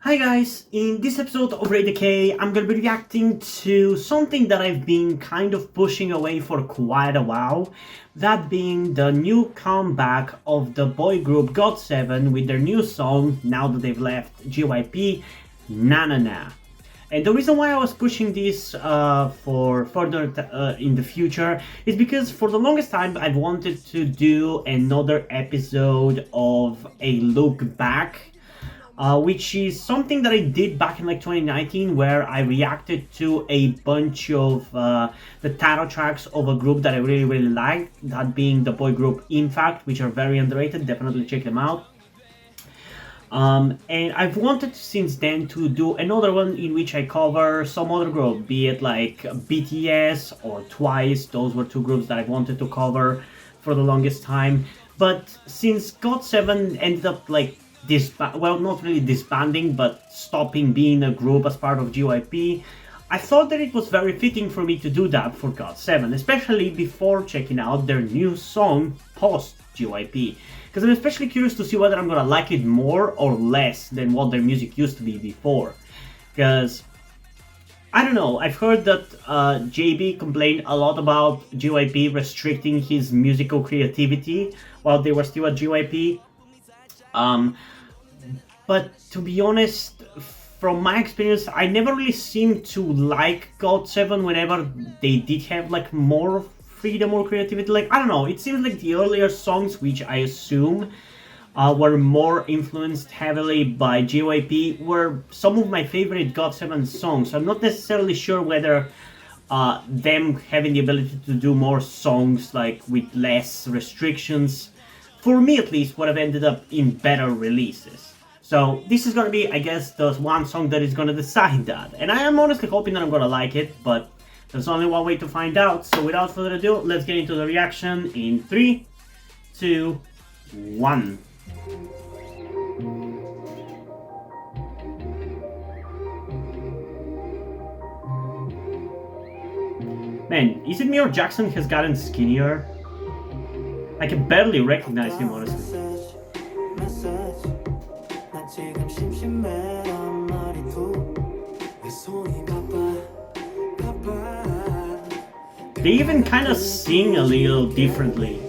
Hi guys, in this episode of Ray Decay, I'm gonna be reacting to something that I've been kind of pushing away for quite a while, that being the new comeback of the boy group GOT7 with their new song, now that they've left GYP, Na Na Na. And the reason why I was pushing this for further in the future is because for the longest time I've wanted to do another episode of a look back, which is something that I did back in like 2019, where I reacted to a bunch of the title tracks of a group that I really liked, that being the boy group In Fact, which are very underrated. Definitely check them out. And I've wanted since then to do another one in which I cover some other group, be it like BTS or Twice. Those were two groups that I wanted to cover for the longest time. But since GOT7 ended up like well, not really disbanding, but stopping being a group as part of GYP, I thought that it was very fitting for me to do that for GOT7, especially before checking out their new song post GYP, because I'm especially curious to see whether I'm gonna like it more or less than what their music used to be before. Because I don't know, I've heard that JB complained a lot about GYP restricting his musical creativity while they were still at GYP. But to be honest, from my experience, I never really seemed to like GOT7 whenever they did have like more freedom or creativity. Like, I don't know, it seems like the earlier songs, which I assume were more influenced heavily by JYP, were some of my favorite GOT7 songs. I'm not necessarily sure whether them having the ability to do more songs like with less restrictions, for me at least, would have ended up in better releases. So this is gonna be, I guess, the one song that is gonna decide that. And I am honestly hoping that I'm gonna like it, but there's only one way to find out. So without further ado, let's get into the reaction in 3, 2, 1. Man, is it me or Jackson has gotten skinnier? I can barely recognize him, honestly. They even kind of sing a little differently.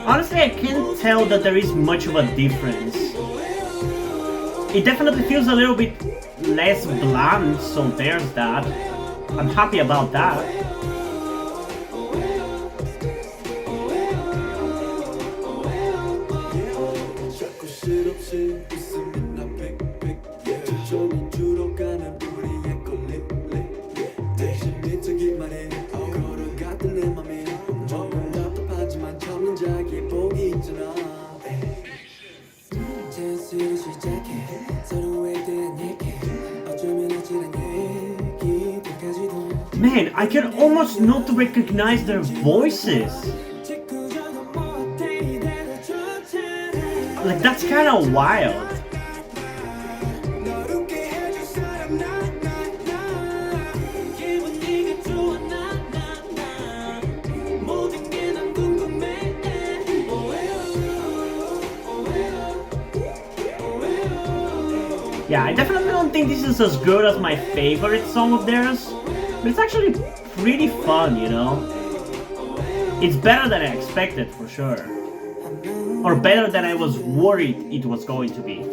Honestly, I can't tell that there is much of a difference. It definitely feels a little bit less bland, so there's that. I'm happy about that. Man, I can almost not recognize their voices. Like, that's kind of wild. Yeah, I definitely don't think this is as good as my favorite song of theirs, but it's actually pretty fun, you know? It's better than I expected, for sure. Or better than I was worried it was going to be.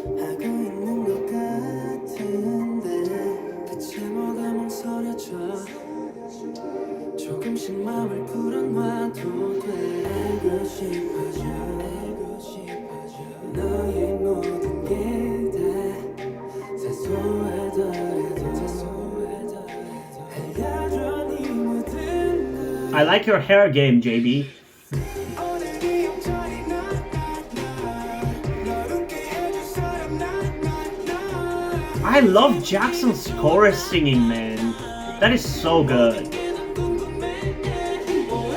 I like your hair game, JB. I love Jackson's chorus singing, man. That is so good.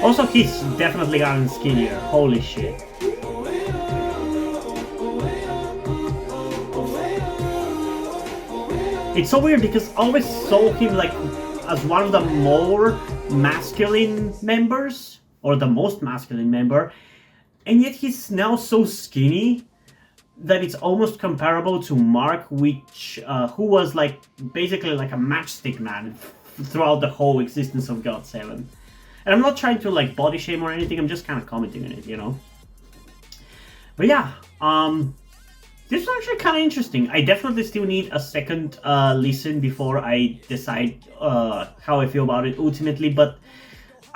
Also, he's definitely gotten skinnier. Holy shit. It's so weird because I always saw him like as one of the more masculine members, or the most masculine member, and yet he's now so skinny that it's almost comparable to Mark, which who was like basically like a matchstick man throughout the whole existence of GOT7. And I'm not trying to like body shame or anything, I'm just kind of commenting on it, you know. But yeah, this is actually kind of interesting. I definitely still need a second listen before I decide how I feel about it ultimately, but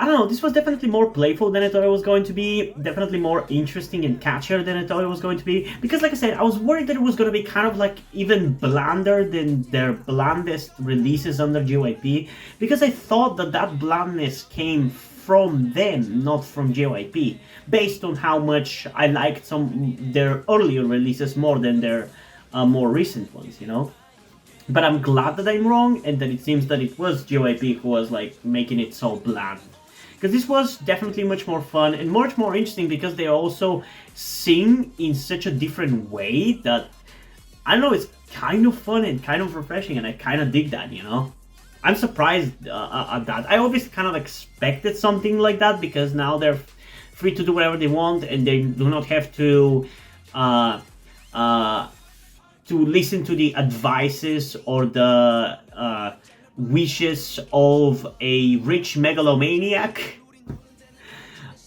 I don't know, this was definitely more playful than I thought it was going to be, definitely more interesting and catchier than I thought it was going to be, because like I said, I was worried that it was going to be kind of like even blander than their blandest releases under JYP, because I thought that that blandness came from them, not from JYP, based on how much I liked their earlier releases more than their more recent ones, you know? But I'm glad that I'm wrong, and that it seems that it was JYP who was like making it so bland. Because this was definitely much more fun and much more interesting because they also sing in such a different way that, I don't know, it's kind of fun and kind of refreshing, and I kind of dig that, you know? I'm surprised at that. I obviously kind of expected something like that because now they're free to do whatever they want and they do not have to listen to the advices or the wishes of a rich megalomaniac.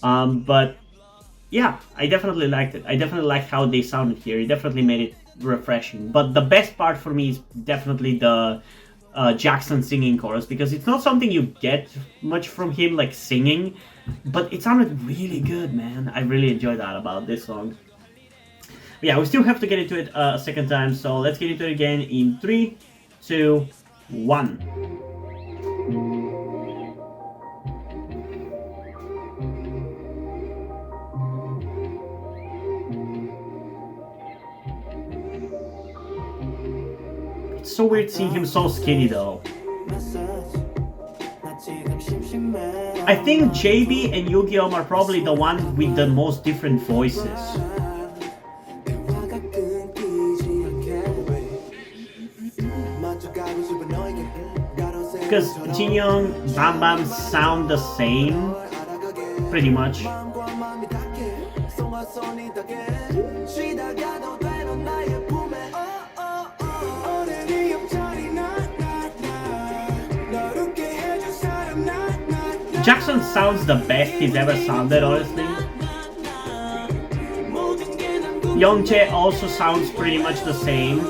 But yeah, I definitely liked it. I definitely liked how they sounded here. It definitely made it refreshing. But the best part for me is definitely the Jackson singing chorus, because it's not something you get much from him, like singing, but it sounded really good, man. I really enjoyed that about this song. But yeah, we still have to get into it a second time, so let's get into it again in 3, 2, 1. It's so weird seeing him so skinny though. I think JB and Yu-Gi-Oh are probably the ones with the most different voices. Because Jinyoung, Bam Bam sound the same, pretty much. Jackson sounds the best he's ever sounded, honestly. Youngjae also sounds pretty much the same.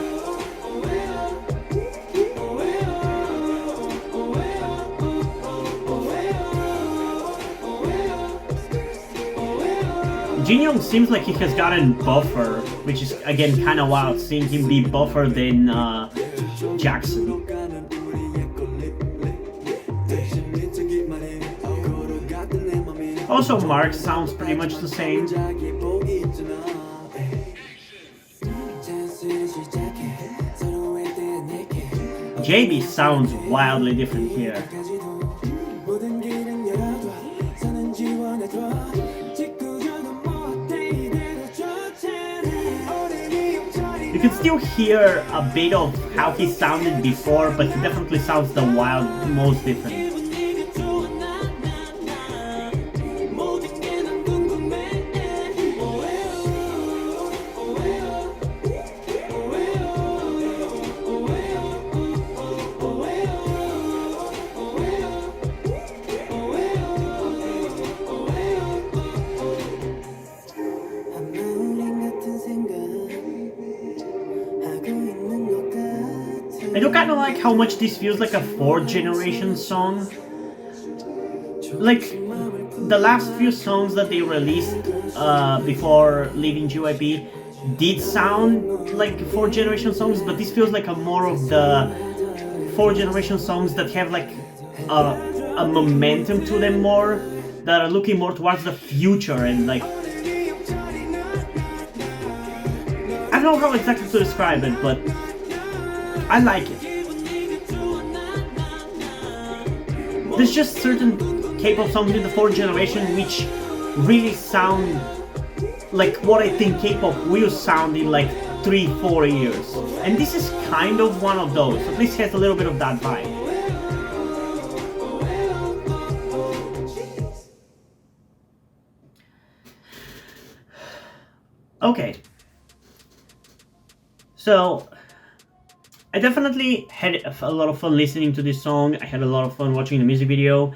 Jinyoung seems like he has gotten buffer, which is again kind of wild, seeing him be buffer than Jackson. Also, Mark sounds pretty much the same. JB sounds wildly different here. You can still hear a bit of how he sounded before, but he definitely sounds the most different. I do kind of like how much this feels like a 4th generation song. Like, the last few songs that they released before leaving JYP did sound like 4th generation songs, but this feels like a more of the 4th generation songs that have like a momentum to them more, that are looking more towards the future and like... I don't know how exactly to describe it, but I like it. There's just certain K-pop songs in the fourth generation which really sound like what I think K-pop will sound in like 3-4 years. And this is kind of one of those. At least has a little bit of that vibe. Okay. So I definitely had a lot of fun listening to this song. I had a lot of fun watching the music video.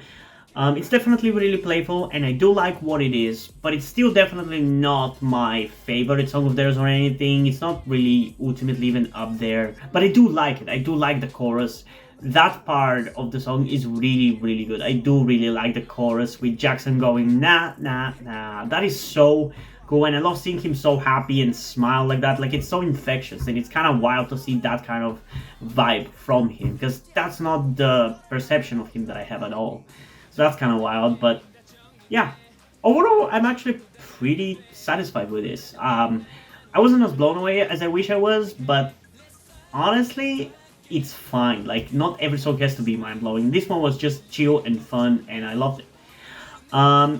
It's definitely really playful, and I do like what it is, but it's still definitely not my favorite song of theirs or anything. It's not really ultimately even up there, but I do like it. I do like the chorus. That part of the song is really, really good. I do really like the chorus with Jackson going, nah, nah, nah. That is so cool, and I love seeing him so happy and smile like that. Like, it's so infectious, and it's kind of wild to see that kind of vibe from him, because that's not the perception of him that I have at all. So that's kind of wild, but yeah. Overall, I'm actually pretty satisfied with this. I wasn't as blown away as I wish I was, but honestly, it's fine. Like, not every song has to be mind-blowing. This one was just chill and fun, and I loved it.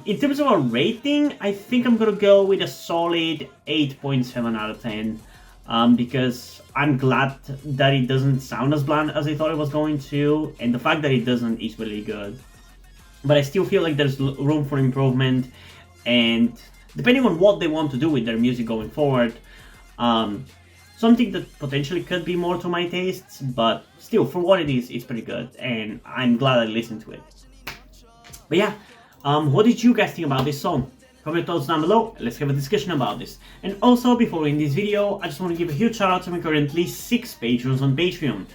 In terms of a rating, I think I'm gonna go with a solid 8.7 out of 10. Because I'm glad that it doesn't sound as bland as I thought it was going to, and the fact that it doesn't is really good. But I still feel like there's room for improvement, and depending on what they want to do with their music going forward, something that potentially could be more to my tastes, but still, for what it is, it's pretty good, and I'm glad I listened to it. But yeah, what did you guys think about this song? Comment your thoughts down below, let's have a discussion about this. And also, before in this video, I just want to give a huge shout out to my currently 6 patrons on Patreon.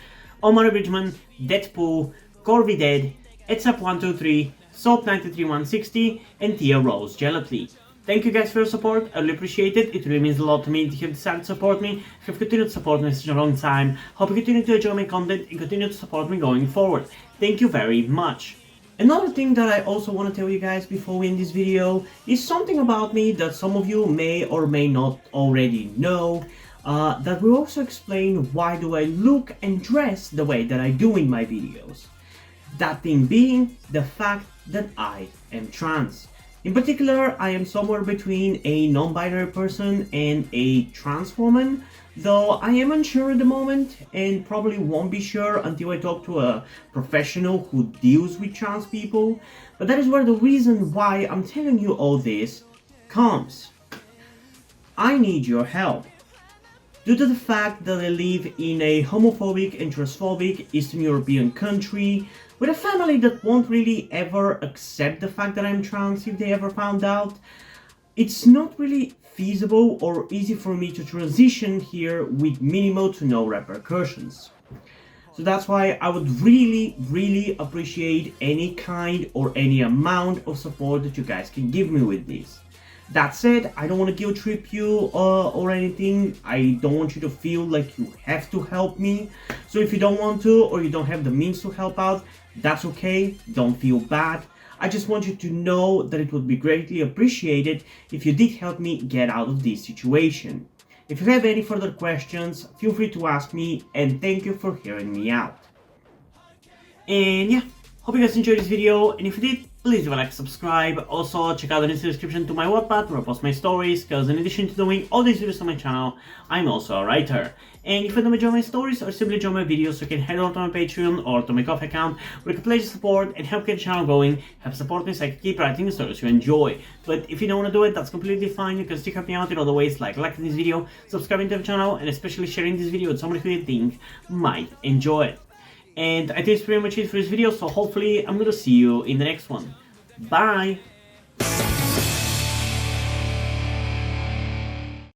Omar Bridgman, Deadpool, Corby Dead, Etsap123, Soap93160, and Tia Rose Jealously. Thank you guys for your support, I really appreciate it. It really means a lot to me that you have decided to support me. If you've continued to support me for such a long time, hope you continue to enjoy my content and continue to support me going forward. Thank you very much. Another thing that I also want to tell you guys before we end this video is something about me that some of you may or may not already know. That will also explain why do I look and dress the way that I do in my videos. That thing being the fact that I am trans. In particular, I am somewhere between a non-binary person and a trans woman, though I am unsure at the moment and probably won't be sure until I talk to a professional who deals with trans people. But that is where the reason why I'm telling you all this comes. I need your help. Due to the fact that I live in a homophobic and transphobic Eastern European country, with a family that won't really ever accept the fact that I'm trans if they ever found out, it's not really feasible or easy for me to transition here with minimal to no repercussions. So that's why I would really appreciate any kind or any amount of support that you guys can give me with this. That said, I don't want to guilt trip you or anything. I don't want you to feel like you have to help me. So if you don't want to or you don't have the means to help out, that's okay. Don't feel bad. I just want you to know that it would be greatly appreciated if you did help me get out of this situation. If you have any further questions, feel free to ask me, and thank you for hearing me out. And yeah, hope you guys enjoyed this video, and if you did, please leave a like, subscribe. Also, check out the link in the description to my Wattpad where I post my stories, because in addition to doing all these videos on my channel, I'm also a writer. And if you don't enjoy my stories or simply enjoy my videos, you can head over to my Patreon or to my Ko-fi account where you can pledge support and help get the channel going, help support me so I can keep writing the stories you enjoy. But if you don't want to do it, that's completely fine. You can still help me out in other ways, like liking this video, subscribing to the channel, and especially sharing this video with somebody who you think might enjoy it. And I think it's pretty much it for this video, so hopefully I'm gonna see you in the next one. Bye!